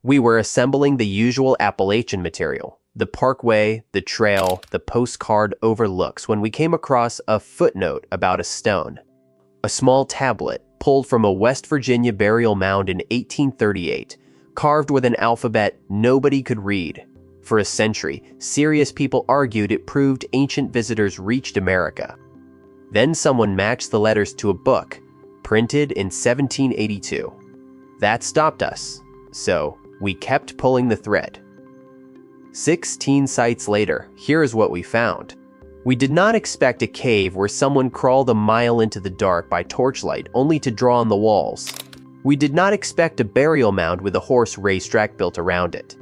We were assembling the usual Appalachian material, the parkway, the trail, the postcard overlooks, when we came across a footnote about a stone. A small tablet pulled from a West Virginia burial mound in 1838, carved with an alphabet nobody could read. For a century, serious people argued it proved ancient visitors reached America. Then someone matched the letters to a book, printed in 1782. That stopped us, so we kept pulling the thread. 16 sites later, here is what we found. We did not expect a cave where someone crawled a mile into the dark by torchlight only to draw on the walls. We did not expect a burial mound with a horse racetrack built around it.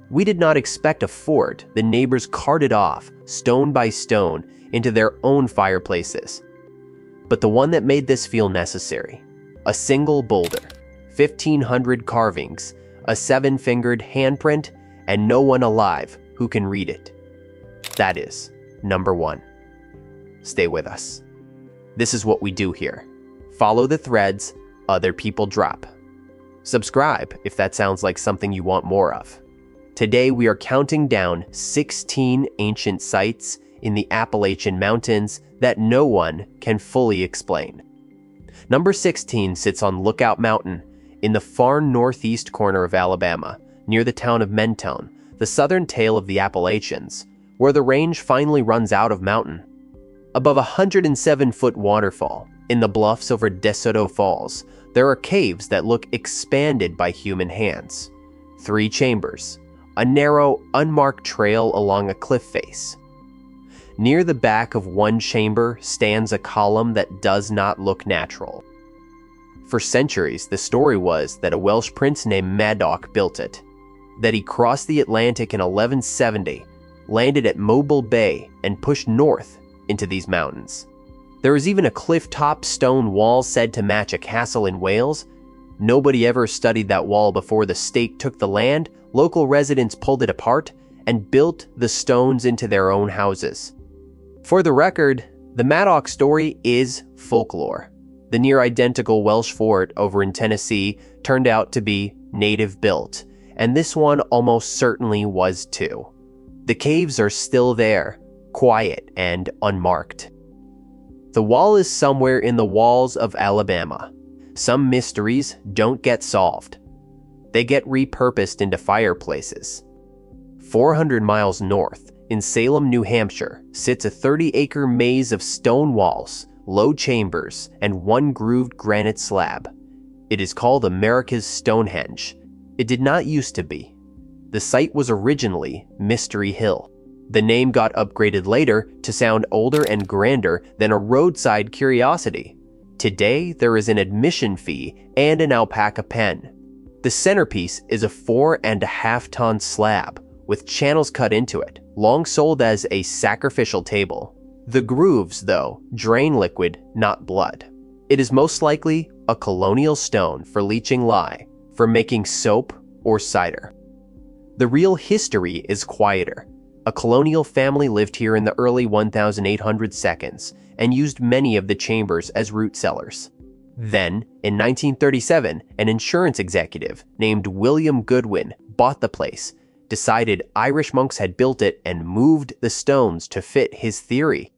We did not expect a fort the neighbors carted off, stone by stone, into their own fireplaces. But the one that made this feel necessary. A single boulder, 1,500 carvings, a 7-fingered handprint, and no one alive who can read it. That is number 1. Stay with us. This is what we do here. Follow the threads other people drop. Subscribe if that sounds like something you want more of. Today we are counting down 16 ancient sites in the Appalachian Mountains that no one can fully explain. Number 16 sits on Lookout Mountain in the far northeast corner of Alabama, near the town of Mentone, the southern tail of the Appalachians, where the range finally runs out of mountain. Above a 107-foot waterfall, in the bluffs over Desoto Falls, there are caves that look expanded by human hands. 3 chambers, a narrow, unmarked trail along a cliff face. Near the back of one chamber stands a column that does not look natural. For centuries, the story was that a Welsh prince named Madoc built it, that he crossed the Atlantic in 1170, landed at Mobile Bay, and pushed north into these mountains. There is even a cliff-top stone wall said to match a castle in Wales. Nobody ever studied that wall before the state took the land. Local residents pulled it apart and built the stones into their own houses. For the record, the Madoc story is folklore. The near-identical Welsh fort over in Tennessee turned out to be native-built, and this one almost certainly was too. The caves are still there, quiet and unmarked. The wall is somewhere in the walls of Alabama. Some mysteries don't get solved. They get repurposed into fireplaces. 400 miles north, in Salem, New Hampshire, sits a 30-acre maze of stone walls, low chambers, and one grooved granite slab. It is called America's Stonehenge. It did not used to be. The site was originally Mystery Hill. The name got upgraded later to sound older and grander than a roadside curiosity. Today, there is an admission fee and an alpaca pen. The centerpiece is a 4.5-ton slab with channels cut into it, long sold as a sacrificial table. The grooves, though, drain liquid, not blood. It is most likely a colonial stone for leaching lye, for making soap or cider. The real history is quieter. A colonial family lived here in the early 1800 seconds and used many of the chambers as root cellars. Then, in 1937, an insurance executive named William Goodwin bought the place, decided Irish monks had built it, and moved the stones to fit his theory.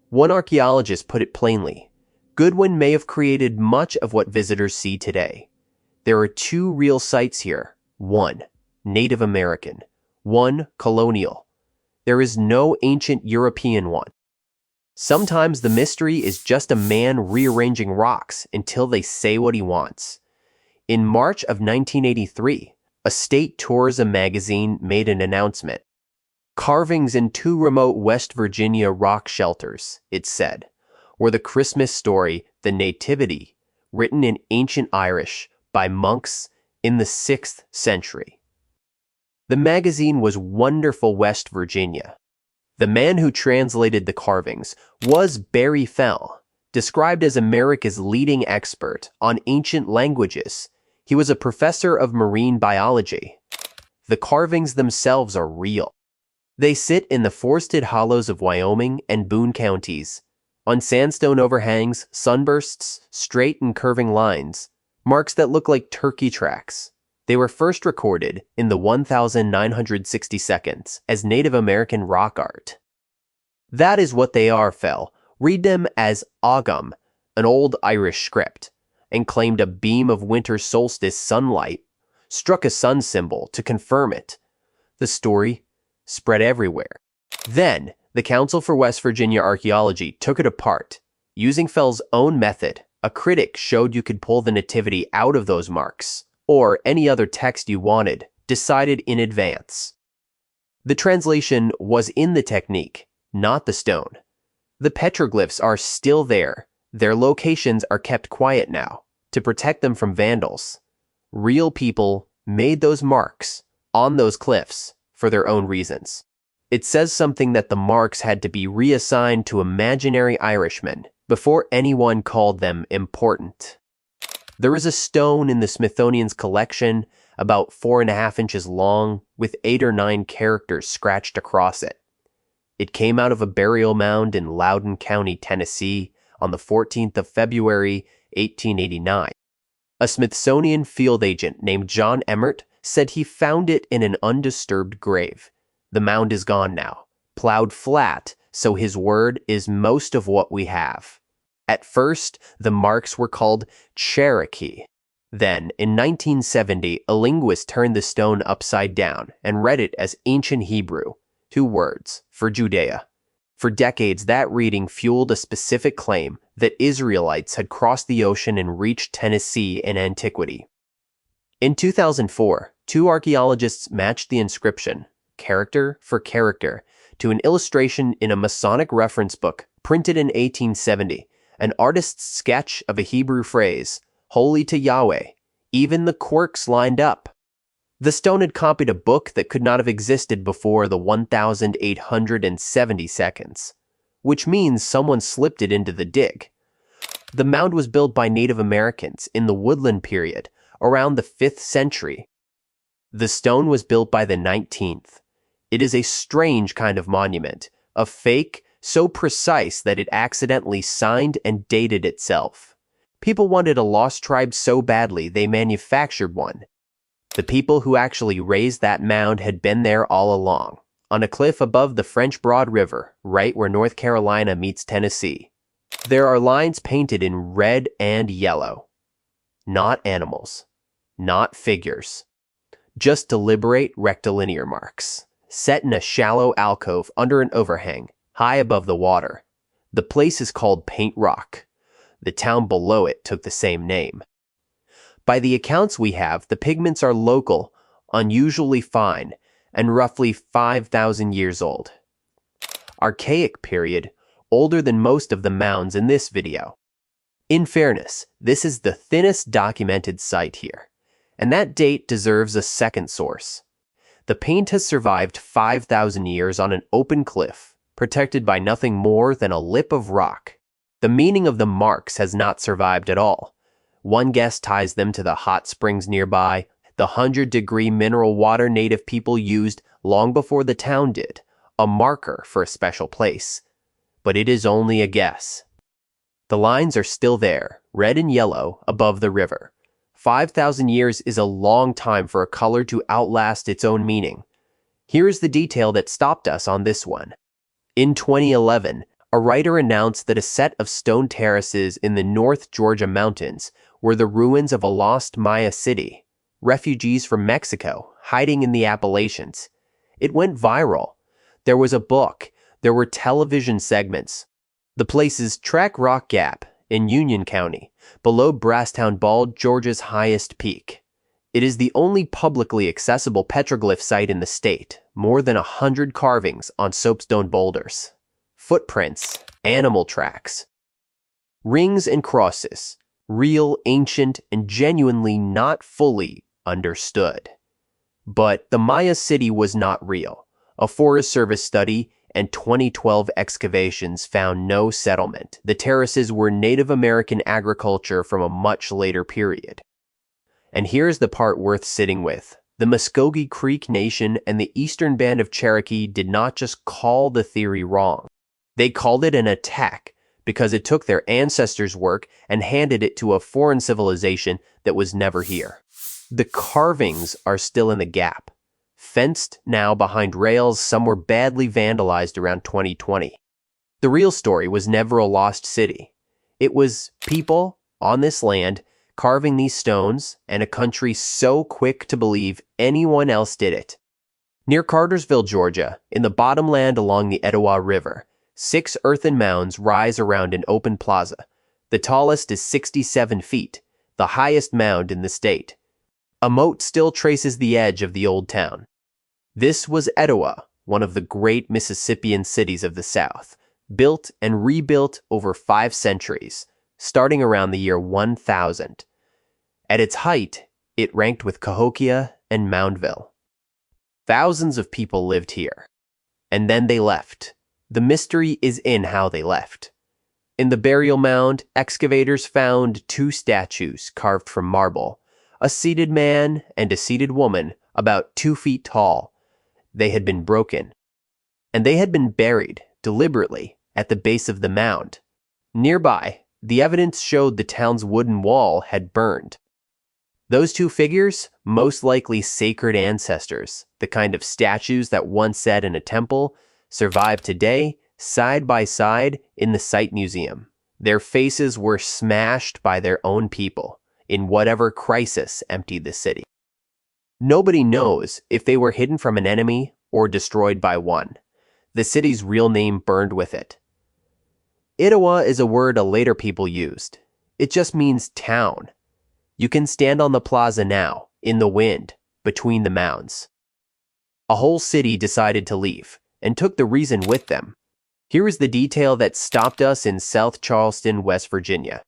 One archaeologist put it plainly: Goodwin may have created much of what visitors see today. There are 2 real sites here. 1, Native American. 1, colonial. There is no ancient European one. Sometimes the mystery is just a man rearranging rocks until they say what he wants. In March of 1983, a state tourism magazine made an announcement. Carvings in 2 remote West Virginia rock shelters, it said, were the Christmas story, the Nativity, written in ancient Irish by monks in the 6th century. The magazine was Wonderful West Virginia. The man who translated the carvings was Barry Fell, described as America's leading expert on ancient languages. He was a professor of marine biology. The carvings themselves are real. They sit in the forested hollows of Wyoming and Boone counties, on sandstone overhangs, sunbursts, straight and curving lines, marks that look like turkey tracks. They were first recorded in the 1960 seconds as Native American rock art. That is what they are, Fel. Read them as Ogham, an old Irish script, and claimed a beam of winter solstice sunlight struck a sun symbol to confirm it. The story spread everywhere. Then, the Council for West Virginia Archaeology took it apart. Using Fell's own method, a critic showed you could pull the nativity out of those marks, or any other text you wanted, decided in advance. The translation was in the technique, not the stone. The petroglyphs are still there. Their locations are kept quiet now, to protect them from vandals. Real people made those marks on those cliffs for their own reasons. It says something that the marks had to be reassigned to imaginary Irishmen before anyone called them important. There is a stone in the Smithsonian's collection about 4.5 inches long with 8 or 9 characters scratched across it. It came out of a burial mound in Loudoun County, Tennessee on the 14th of February, 1889. A Smithsonian field agent named John Emmert said he found it in an undisturbed grave. The mound is gone now, plowed flat, so his word is most of what we have. At first, the marks were called Cherokee. Then, in 1970, a linguist turned the stone upside down and read it as Ancient Hebrew, 2 words, for Judea. For decades, that reading fueled a specific claim that Israelites had crossed the ocean and reached Tennessee in antiquity. In 2004, 2 archaeologists matched the inscription, character for character, to an illustration in a Masonic reference book printed in 1870, an artist's sketch of a Hebrew phrase, holy to Yahweh. Even the quirks lined up. The stone had copied a book that could not have existed before the 1870 seconds, which means someone slipped it into the dig. The mound was built by Native Americans in the woodland period, around the 5th century. The stone was built by the 19th. It is a strange kind of monument, a fake so precise that it accidentally signed and dated itself. People wanted a lost tribe so badly they manufactured one. The people who actually raised that mound had been there all along, on a cliff above the French Broad River, right where North Carolina meets Tennessee. There are lines painted in red and yellow. Not animals, not figures, just deliberate rectilinear marks, set in a shallow alcove under an overhang, high above the water. The place is called Paint Rock. The town below it took the same name. By the accounts we have, the pigments are local, unusually fine, and roughly 5,000 years old. Archaic period, older than most of the mounds in this video. In fairness, this is the thinnest documented site here, and that date deserves a second source. The paint has survived 5,000 years on an open cliff, protected by nothing more than a lip of rock. The meaning of the marks has not survived at all. One guess ties them to the hot springs nearby, the 100-degree mineral water native people used long before the town did, a marker for a special place. But it is only a guess. The lines are still there, red and yellow, above the river. 5,000 years is a long time for a color to outlast its own meaning. Here is the detail that stopped us on this one. In 2011, a writer announced that a set of stone terraces in the North Georgia mountains were the ruins of a lost Maya city, refugees from Mexico hiding in the Appalachians. It went viral. There was a book. There were television segments. The place is Track Rock Gap in Union County, below Brasstown Bald, Georgia's highest peak. It is the only publicly accessible petroglyph site in the state, more than 100 carvings on soapstone boulders. Footprints, animal tracks, rings and crosses, real, ancient, and genuinely not fully understood. But the Maya city was not real. A Forest Service study and 2012 excavations found no settlement. The terraces were Native American agriculture from a much later period. And here's the part worth sitting with. The Muskogee Creek Nation and the Eastern Band of Cherokee did not just call the theory wrong. They called it an attack because it took their ancestors' work and handed it to a foreign civilization that was never here. The carvings are still in the gap, fenced now behind rails. Some were badly vandalized around 2020. The real story was never a lost city. It was people on this land carving these stones, and a country so quick to believe anyone else did it. Near Cartersville, Georgia, in the bottomland along the Etowah River, 6 earthen mounds rise around an open plaza. The tallest is 67 feet, the highest mound in the state. A moat still traces the edge of the old town. This was Etowah, one of the great Mississippian cities of the South, built and rebuilt over 5 centuries, starting around the year 1000. At its height, it ranked with Cahokia and Moundsville. Thousands of people lived here, and then they left. The mystery is in how they left. In the burial mound, excavators found 2 statues carved from marble, a seated man and a seated woman about 2 feet tall. They had been broken, and they had been buried deliberately at the base of the mound. Nearby, the evidence showed the town's wooden wall had burned. Those 2 figures, most likely sacred ancestors, the kind of statues that once sat in a temple, survive today side by side in the site museum. Their faces were smashed by their own people in whatever crisis emptied the city. Nobody knows if they were hidden from an enemy or destroyed by one. The city's real name burned with it. Etowah is a word a later people used. It just means town. You can stand on the plaza now, in the wind, between the mounds. A whole city decided to leave, and took the reason with them. Here is the detail that stopped us in South Charleston, West Virginia.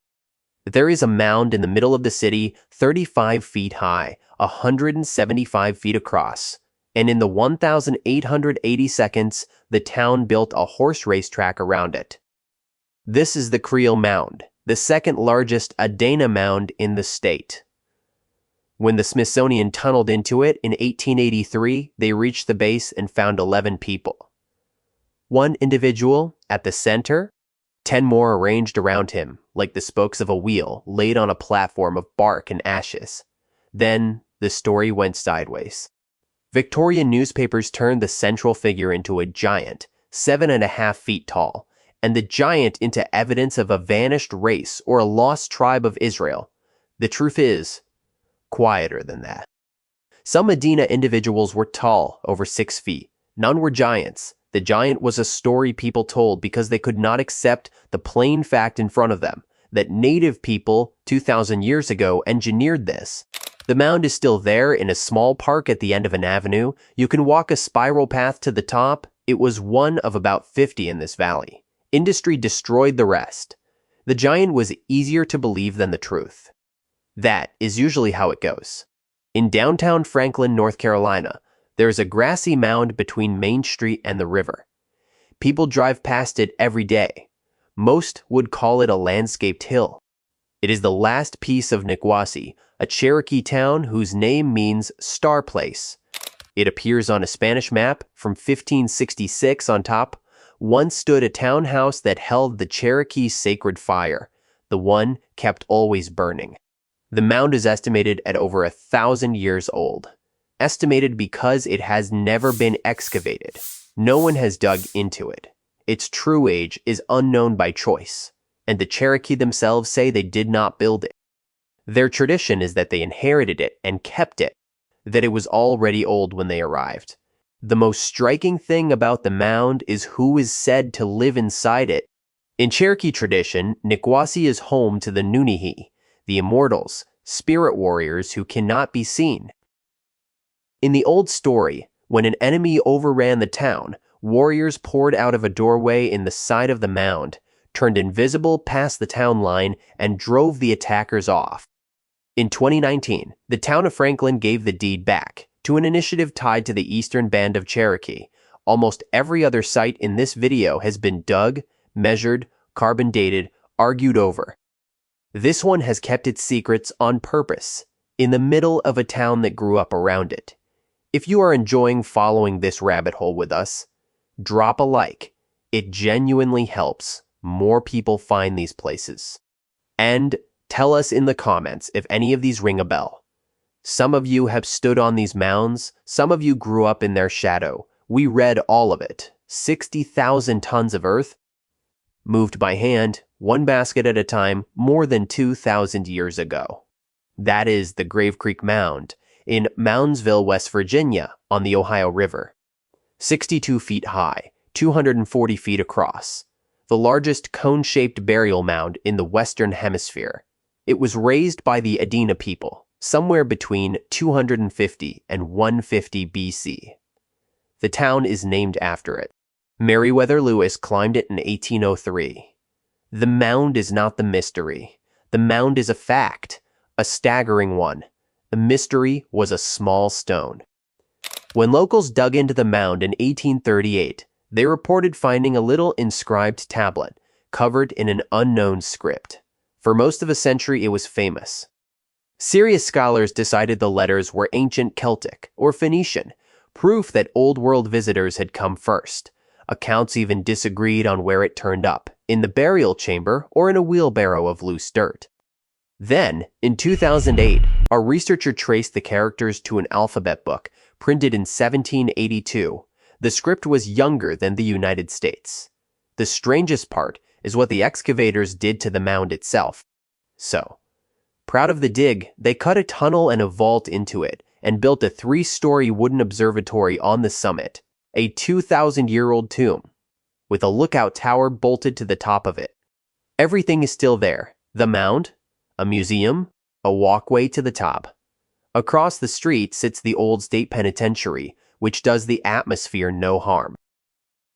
There is a mound in the middle of the city, 35 feet high, 175 feet across, and in the 1,880 seconds, the town built a horse race track around it. This is the Criel Mound, the second largest Adana mound in the state. When the Smithsonian tunneled into it in 1883, they reached the base and found 11 people. 1 individual at the center, 10 more arranged around him, like the spokes of a wheel laid on a platform of bark and ashes. Then the story went sideways. Victorian newspapers turned the central figure into a giant, 7.5 feet tall, and the giant into evidence of a vanished race or a lost tribe of Israel. The truth is, quieter than that. Some Adena individuals were tall, over 6 feet. None were giants. The giant was a story people told because they could not accept the plain fact in front of them, that native people 2,000 years ago engineered this. The mound is still there in a small park at the end of an avenue. You can walk a spiral path to the top. It was one of about 50 in this valley. Industry destroyed the rest. The giant was easier to believe than the truth. That is usually how it goes. In downtown Franklin, North Carolina, there is a grassy mound between Main Street and the river. People drive past it every day. Most would call it a landscaped hill. It is the last piece of Nikwasi, a Cherokee town whose name means star place. It appears on a Spanish map from 1566 on top. Once stood a townhouse that held the Cherokee sacred fire, the one kept always burning. The mound is estimated at over 1,000 years old. Estimated because it has never been excavated. No one has dug into it. Its true age is unknown by choice, and the Cherokee themselves say they did not build it. Their tradition is that they inherited it and kept it, that it was already old when they arrived. The most striking thing about the mound is who is said to live inside it. In Cherokee tradition, Nikwasi is home to the Nunihi, the immortals, spirit warriors who cannot be seen. In the old story, when an enemy overran the town, warriors poured out of a doorway in the side of the mound, turned invisible past the town line, and drove the attackers off. In 2019, the town of Franklin gave the deed back to an initiative tied to the Eastern Band of Cherokee. Almost every other site in this video has been dug, measured, carbon dated, argued over. This one has kept its secrets on purpose, in the middle of a town that grew up around it. If you are enjoying following this rabbit hole with us, drop a like. It genuinely helps more people find these places. And tell us in the comments if any of these ring a bell. Some of you have stood on these mounds, some of you grew up in their shadow. We read all of it. 60,000 tons of earth, moved by hand, one basket at a time, more than 2,000 years ago. That is the Grave Creek Mound in Moundsville, West Virginia, on the Ohio River. 62 feet high, 240 feet across. The largest cone-shaped burial mound in the Western Hemisphere. It was raised by the Adena people, somewhere between 250 and 150 BC. The town is named after it. Meriwether Lewis climbed it in 1803. The mound is not the mystery. The mound is a fact, a staggering one. The mystery was a small stone. When locals dug into the mound in 1838, they reported finding a little inscribed tablet covered in an unknown script. For most of a century, it was famous. Serious scholars decided the letters were ancient Celtic or Phoenician, proof that Old World visitors had come first. Accounts even disagreed on where it turned up, in the burial chamber or in a wheelbarrow of loose dirt. Then, in 2008, a researcher traced the characters to an alphabet book printed in 1782. The script was younger than the United States. The strangest part is what the excavators did to the mound itself. So, proud of the dig, they cut a tunnel and a vault into it and built a 3-story wooden observatory on the summit, a 2,000-year-old tomb, with a lookout tower bolted to the top of it. Everything is still there. The mound, a museum, a walkway to the top. Across the street sits the old state penitentiary, which does the atmosphere no harm.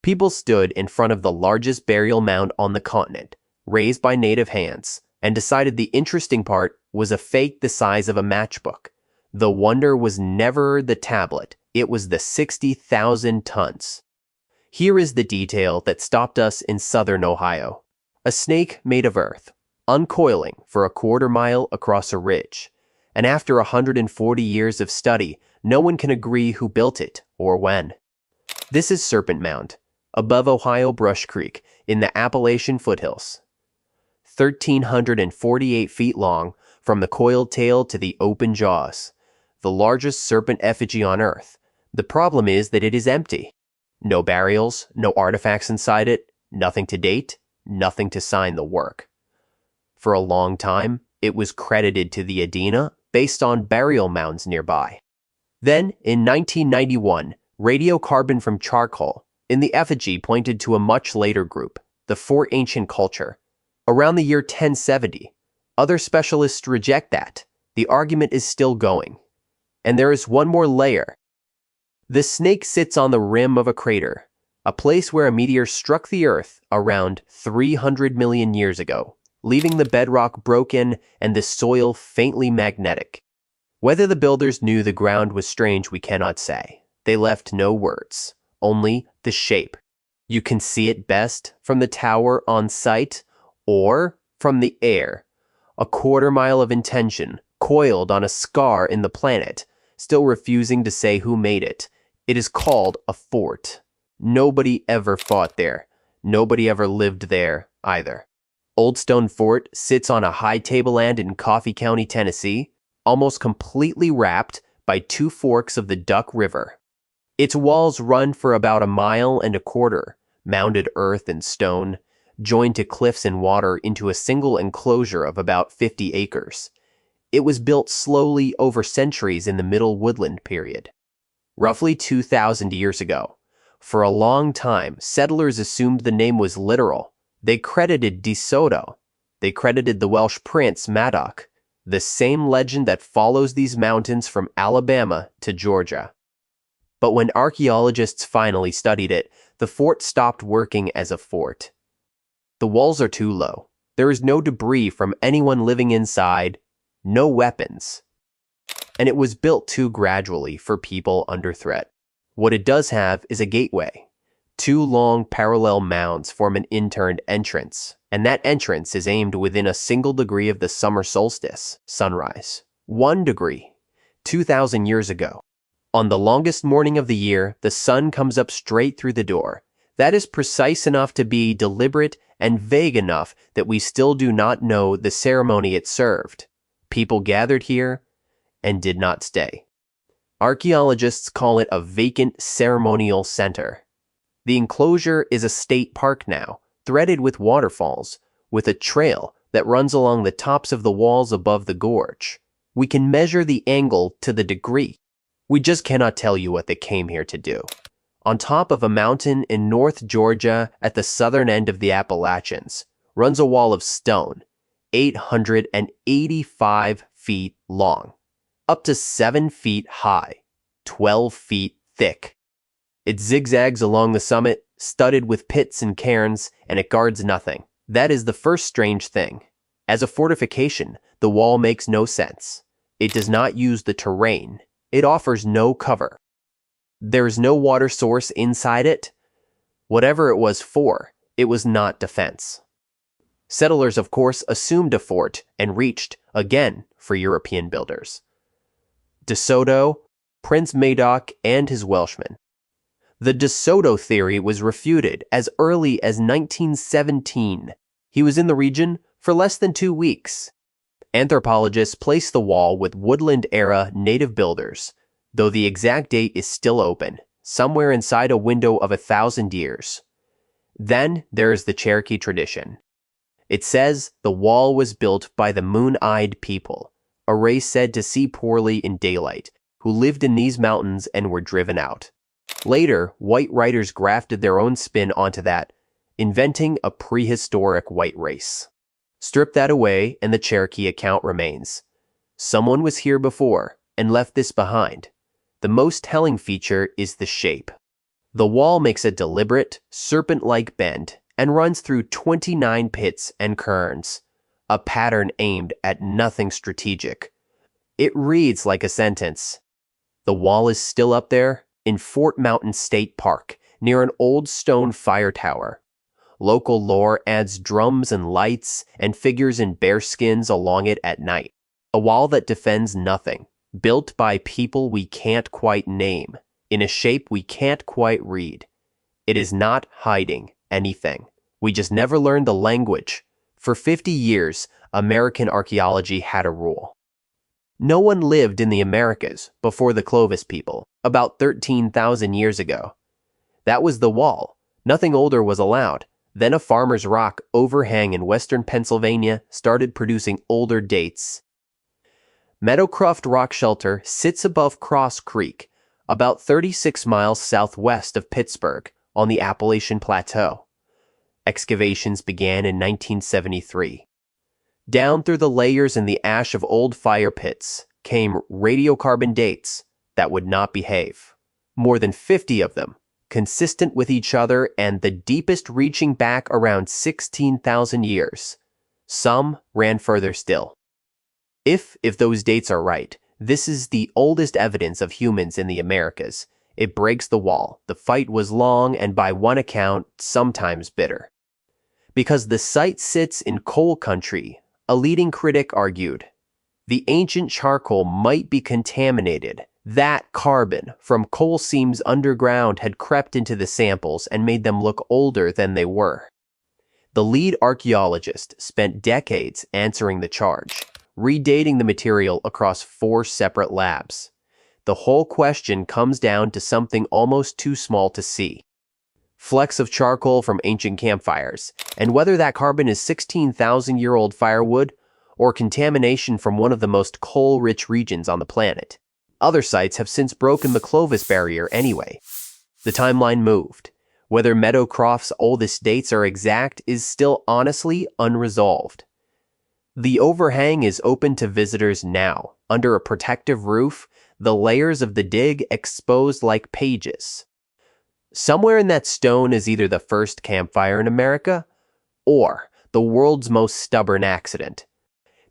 People stood in front of the largest burial mound on the continent, raised by native hands, and decided the interesting part was a fake the size of a matchbook. The wonder was never the tablet, it was the 60,000 tons. Here is the detail that stopped us in southern Ohio. A snake made of earth, uncoiling for a quarter mile across a ridge. And after 140 years of study, no one can agree who built it or when. This is Serpent Mound, above Ohio Brush Creek in the Appalachian foothills. 1,348 feet long from the coiled tail to the open jaws. The largest serpent effigy on Earth. The problem is that it is empty. No burials, no artifacts inside it, nothing to date, nothing to sign the work. For a long time, it was credited to the Adena based on burial mounds nearby. Then, in 1991, radiocarbon from charcoal in the effigy pointed to a much later group, the Fort Ancient culture, around the year 1070. Other specialists reject that. The argument is still going. And there is one more layer. The snake sits on the rim of a crater, a place where a meteor struck the Earth around 300 million years ago, leaving the bedrock broken and the soil faintly magnetic. Whether the builders knew the ground was strange, we cannot say. They left no words, only the shape. You can see it best from the tower on site or from the air. A quarter mile of intention, coiled on a scar in the planet, still refusing to say who made it. It is called a fort. Nobody ever fought there. Nobody ever lived there either. Old Stone Fort sits on a high tableland in Coffee County, Tennessee, almost completely wrapped by 2 forks of the Duck River. Its walls run for about 1.25 miles, mounded earth and stone, joined to cliffs and water into a single enclosure of about 50 acres. It was built slowly over centuries in the Middle Woodland period, roughly 2,000 years ago. For a long time, settlers assumed the name was literal. They credited Desoto. They credited the Welsh prince Madoc, the same legend that follows these mountains from Alabama to Georgia. But when archaeologists finally studied it, the fort stopped working as a fort. The walls are too low. There is no debris from anyone living inside, no weapons. And it was built too gradually for people under threat. What it does have is a gateway. 2 long parallel mounds form an interned entrance, and that entrance is aimed within a single degree of the summer solstice, sunrise. 1 degree, 2,000 years ago. On the longest morning of the year, the sun comes up straight through the door. That is precise enough to be deliberate and vague enough that we still do not know the ceremony it served. People gathered here, and did not stay. Archaeologists call it a vacant ceremonial center. The enclosure is a state park now, threaded with waterfalls, with a trail that runs along the tops of the walls above the gorge. We can measure the angle to the degree. We just cannot tell you what they came here to do. On top of a mountain in North Georgia at the southern end of the Appalachians runs a wall of stone, 885 feet long, up to 7 feet high, 12 feet thick. It zigzags along the summit, studded with pits and cairns, and it guards nothing. That is the first strange thing. As a fortification, the wall makes no sense. It does not use the terrain. It offers no cover. There is no water source inside it. Whatever it was for, it was not defense. Settlers, of course, assumed a fort and reached, again, for European builders. Desoto, Prince Madoc, and his Welshmen. The Desoto theory was refuted as early as 1917. He was in the region for less than 2 weeks. Anthropologists place the wall with woodland-era native builders, though the exact date is still open, somewhere inside a window of 1,000 years. Then there is the Cherokee tradition. It says the wall was built by the Moon-eyed people, a race said to see poorly in daylight, who lived in these mountains and were driven out. Later, white writers grafted their own spin onto that, inventing a prehistoric white race. Strip that away and the Cherokee account remains. Someone was here before and left this behind. The most telling feature is the shape. The wall makes a deliberate, serpent-like bend and runs through 29 pits and cairns, a pattern aimed at nothing strategic. It reads like a sentence. The wall is still up there in Fort Mountain State Park, near an old stone fire tower. Local lore adds drums and lights and figures in bearskins along it at night. A wall that defends nothing, built by people we can't quite name, in a shape we can't quite read. It is not hiding anything. We just never learned the language. For 50 years, American archaeology had a rule. No one lived in the Americas before the Clovis people, about 13,000 years ago. That was the wall. Nothing older was allowed. Then a farmer's rock overhang in western Pennsylvania started producing older dates. Meadowcroft Rock Shelter sits above Cross Creek, about 36 miles southwest of Pittsburgh, on the Appalachian Plateau. Excavations began in 1973. Down through the layers in the ash of old fire pits came radiocarbon dates that would not behave. More than 50 of them, consistent with each other and the deepest reaching back around 16,000 years. Some ran further still. If those dates are right, this is the oldest evidence of humans in the Americas. It breaks the wall. The fight was long and by one account, sometimes bitter. Because the site sits in coal country, a leading critic argued, the ancient charcoal might be contaminated. That carbon from coal seams underground had crept into the samples and made them look older than they were. The lead archaeologist spent decades answering the charge, redating the material across 4 separate labs. The whole question comes down to something almost too small to see. Flecks of charcoal from ancient campfires, and whether that carbon is 16,000-year-old firewood or contamination from one of the most coal-rich regions on the planet. Other sites have since broken the Clovis barrier anyway. The timeline moved. Whether Meadowcroft's oldest dates are exact is still honestly unresolved. The overhang is open to visitors now, under a protective roof, the layers of the dig exposed like pages. Somewhere in that stone is either the first campfire in America, or the world's most stubborn accident.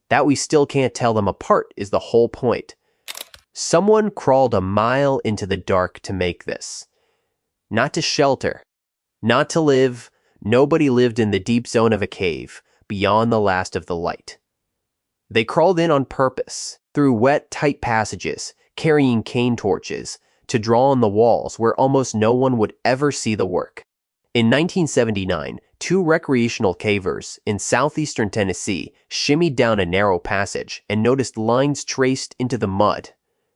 That we still can't tell them apart is the whole point. Someone crawled a mile into the dark to make this. Not to shelter, not to live. Nobody lived in the deep zone of a cave, beyond the last of the light. They crawled in on purpose, through wet, tight passages, carrying cane torches, to draw on the walls where almost no one would ever see the work. In 1979, Two recreational cavers in southeastern Tennessee shimmied down a narrow passage and noticed lines traced into the mud.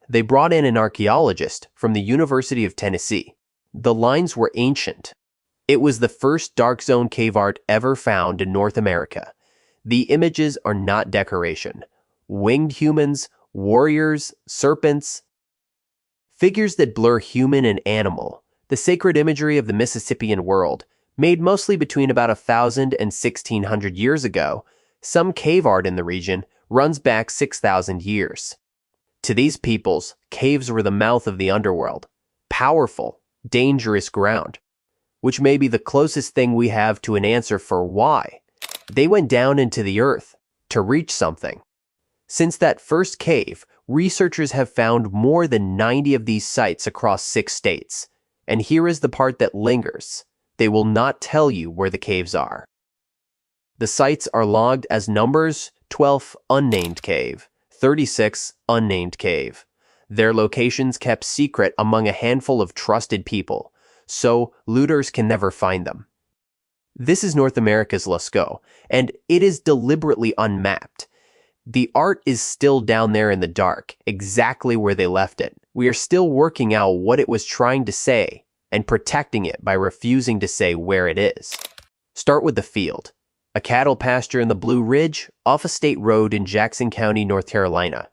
They brought in an archaeologist from the University of Tennessee. The lines were ancient. It was the first dark zone cave art ever found in North America. The images are not decoration. Winged humans, warriors, serpents, figures that blur human and animal, the sacred imagery of the Mississippian world, made mostly between about 1,000 and 1,600 years ago. Some cave art in the region runs back 6,000 years. To these peoples, caves were the mouth of the underworld, powerful, dangerous ground, which may be the closest thing we have to an answer for why. They went down into the earth to reach something. Since that first cave, researchers have found more than 90 of these sites across 6 states. And here is the part that lingers. They will not tell you where the caves are. The sites are logged as numbers 12 unnamed cave, 36 unnamed cave. Their locations kept secret among a handful of trusted people, so looters can never find them. This is North America's Lascaux, and it is deliberately unmapped. The art is still down there in the dark, exactly where they left it. We are still working out what it was trying to say and protecting it by refusing to say where it is. Start with the field. A cattle pasture in the Blue Ridge off a state road in Jackson County, North Carolina.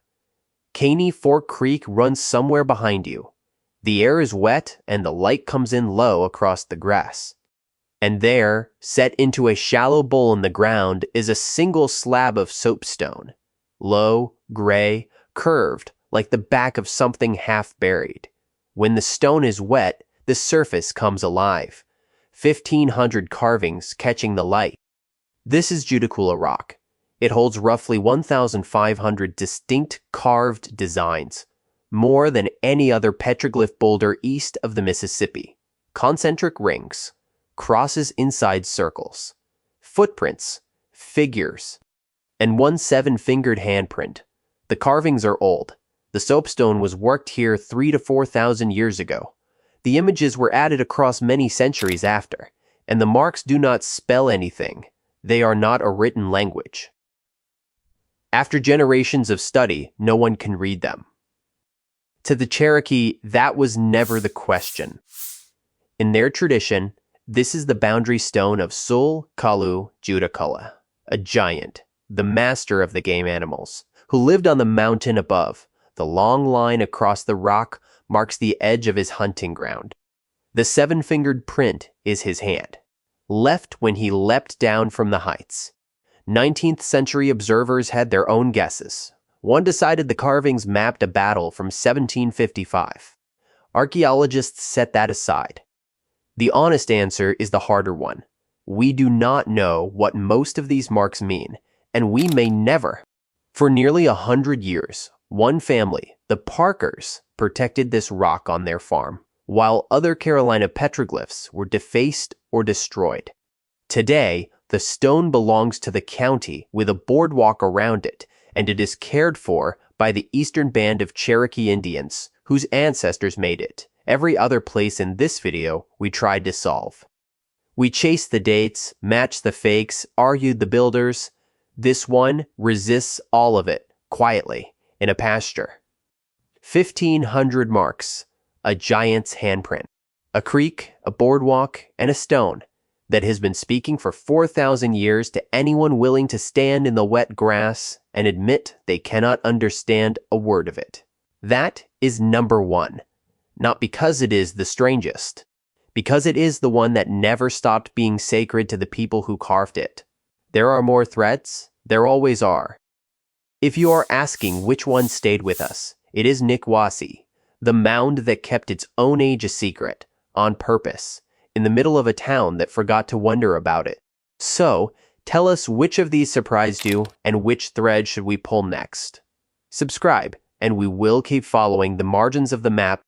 Caney Fork Creek runs somewhere behind you. The air is wet and the light comes in low across the grass. And there, set into a shallow bowl in the ground, is a single slab of soapstone. Low, gray, curved, like the back of something half buried. When the stone is wet, the surface comes alive. 1,500 carvings catching the light. This is Judaculla rock. It holds roughly 1,500 distinct carved designs, more than any other petroglyph boulder east of the Mississippi. Concentric rings, crosses inside circles, footprints, figures, and one 7-fingered handprint. The carvings are old. The soapstone was worked here 3,000 to 4,000 years ago. The images were added across many centuries after, and the marks do not spell anything. They are not a written language. After generations of study, no one can read them. To the Cherokee, that was never the question. In their tradition, this is the boundary stone of Sul Kalu Judaculla, a giant, the master of the game animals, who lived on the mountain above. The long line across the rock marks the edge of his hunting ground. The 7-fingered print is his hand, left when he leapt down from the heights. 19th century observers had their own guesses. One decided the carvings mapped a battle from 1755. Archaeologists set that aside. The honest answer is the harder one. We do not know what most of these marks mean, and we may never. For nearly 100 years, one family, the Parkers, protected this rock on their farm, while other Carolina petroglyphs were defaced or destroyed. Today, the stone belongs to the county with a boardwalk around it, and it is cared for by the Eastern Band of Cherokee Indians, whose ancestors made it. Every other place in this video we tried to solve. We chased the dates, matched the fakes, argued the builders. This one resists all of it, quietly, in a pasture. 1,500 marks, a giant's handprint, a creek, a boardwalk, and a stone that has been speaking for 4,000 years to anyone willing to stand in the wet grass and admit they cannot understand a word of it. That is number one, not because it is the strangest, because it is the one that never stopped being sacred to the people who carved it. There are more threads, there always are. If you are asking which one stayed with us, it is Nikwasi, the mound that kept its own age a secret, on purpose, in the middle of a town that forgot to wonder about it. So, tell us which of these surprised you and which thread should we pull next. Subscribe, and we will keep following the margins of the map